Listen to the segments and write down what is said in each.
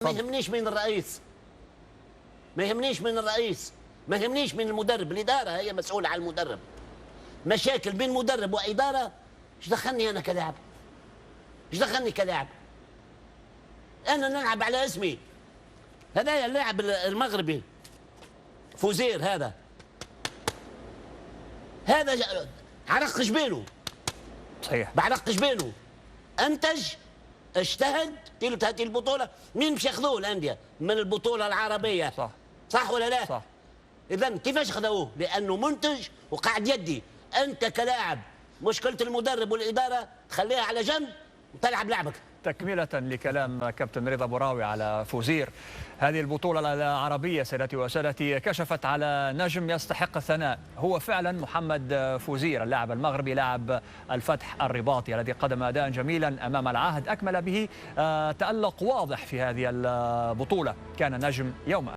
ما يهمنيش من الرئيس، ما يهمنيش من الرئيس، ما يهمنيش من المدرب. الإدارة هي مسؤولة عن المدرب. مشاكل بين مدرب وإدارة ايش دخلني أنا كلاعب؟ ايش دخلني كلاعب؟ أنا نلعب على اسمي. هذا اللاعب المغربي فوزير، هذا عرق جبينه، صحيح، بعرق جبينه انتج، اجتهد. هذه البطوله مين مش ياخذوه الانديه من البطوله العربيه؟ صح ولا لا؟ صح. اذا كيفاش خذوه؟ لانه منتج وقاعد يدي. انت كلاعب مشكله المدرب والاداره تخليها على جنب وتلعب لعبك. تكملة لكلام كابتن رضا بوراوي على فوزير، هذه البطولة العربية سيدتي وسادتي كشفت على نجم يستحق الثناء. هو فعلا محمد فوزير، اللاعب المغربي لاعب الفتح الرباطي الذي قدم أداء جميلا أمام العهد أكمل به تألق واضح في هذه البطولة، كان نجم يوما.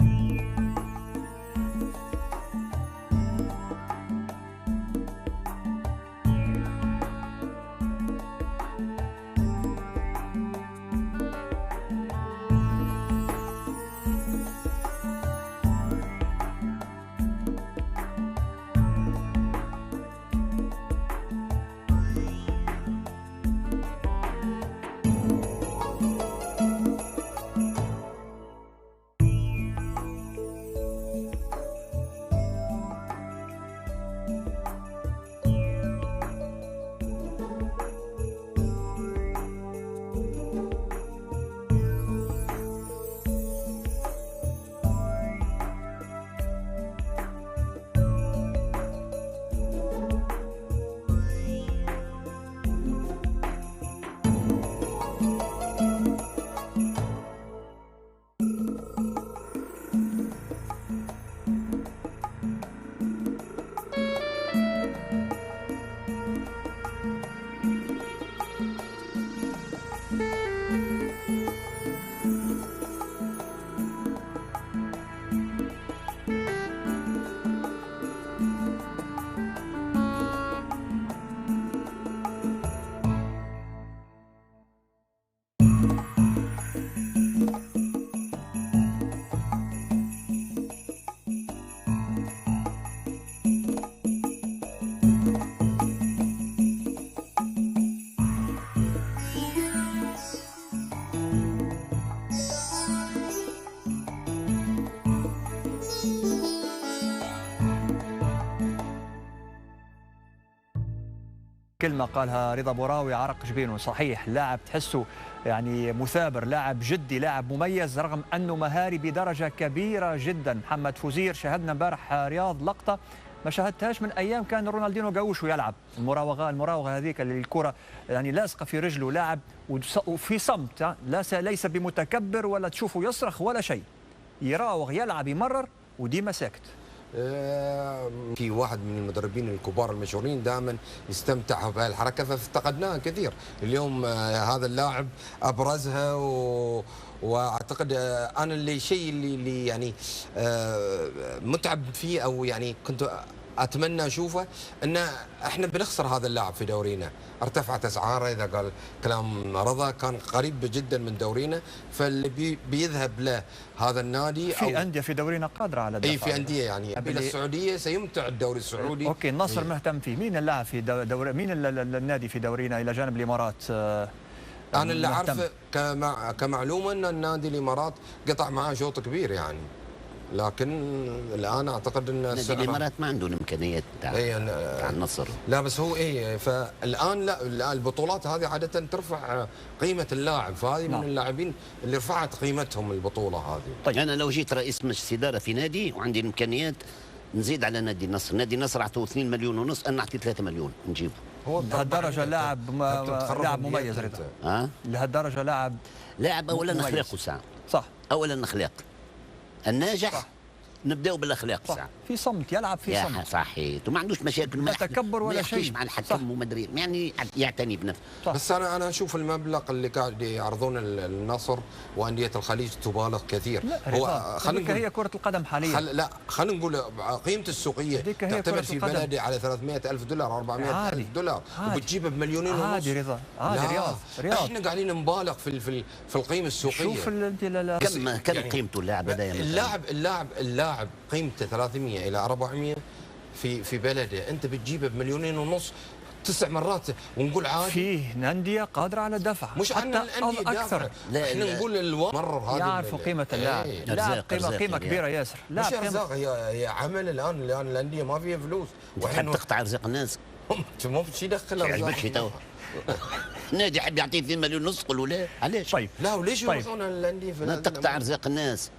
كلمة قالها رضا بوراوي عرق جبينه، صحيح، لاعب تحسه يعني مثابر، لاعب جدي، لاعب مميز رغم أنه مهاري بدرجة كبيرة جدا. محمد فوزير شاهدنا امبارح رياض لقطة ما شاهدتهاش من أيام كان رونالدينو جاوش ويلعب، المراوغة هذيك اللي الكرة يعني لاصقة في رجله، لاعب وفي صمت، ليس بمتكبر ولا تشوفه يصرخ ولا شيء، يراوغ يلعب يمرر وديما ساكت. في واحد من المدربين الكبار المشهورين دائما يستمتع بهالحركه فافتقدناها كثير. اليوم هذا اللاعب ابرزها واعتقد انا الشيء اللي يعني متعب فيه او يعني كنت اتمنى اشوفه ان احنا بنخسر هذا اللاعب في دورينا، ارتفعت اسعاره اذا قال كلام رضا كان قريب جدا من دورينا، فاللي بيذهب له هذا النادي في انديه في دورينا قادره على الدفع. اي في انديه يعني الى السعوديه سيمتع الدوري السعودي. اوكي، النصر مهتم فيه، مين اللاعب في مين النادي في دورينا الى جانب الامارات؟ انا اللي اعرفه كمعلومه ان النادي الامارات قطع معاه شوط كبير يعني، لكن الان اعتقد ان نادي الامارات ما عنده الامكانيات تاع النصر. لا بس هو فالان لا البطولات هذه عاده ترفع قيمه اللاعب، فهذه من اللاعبين اللي رفعت قيمتهم البطوله هذه. طيب انا لو جيت رئيس مجلس اداره في نادي وعندي الامكانيات نزيد على نادي النصر، نادي النصر اعطوه 2 مليون ونص، انا اعطي 3 مليون نجيبه. هو لهالدرجه لاعب مميز رضا. لهالدرجه لاعب اولا اخلاقه ساعه. صح، اولا اخلاق الناجح. صح. نبداو بالاخلاق ساعه. في صمت، يلعب في يا صمت. صحيح، وما عندوش مشاكل، لا تكبر ولا ما يحكيش شيء. مع الحكم وما ادري، يعني يعتني بنفسه. بس انا اشوف المبلغ اللي قاعد يعرضون النصر وانديه الخليج تبالغ كثير. لا هو خلينا هي كرة القدم حاليا. لا خلينا نقول قيمته السوقيه تعتمد في بلدي على 300,000 دولار 400,000 دولار وبتجيبه بمليونين ونص. عادي رضا، عادي رياض. احنا قاعدين نبالغ في القيمه السوقيه. شوف انت كم يعني قيمته اللاعب هذا؟ اللاعب قيمته 300 الى 400 في بلده، انت بتجيبه بمليونين ونص 9 مرات ونقول عادي. فيه أندية قادرة على الدفع مش حتى أكثر. لا احنا نقول الممرر هذا يعرفوا قيمة اللاعب. لاعب قيمة كبيرة ياسر. مش ارزاق، هي عمل الان الانديه ما فيها فلوس وحين تقطع ارزاق الناس. مو شي دخل يعجبكش تو نادي يحب يعطيه 2 مليون ونص قولوا لا، علاش؟ طيب لا وليش يوصلون الانديه تقطع ارزاق الناس.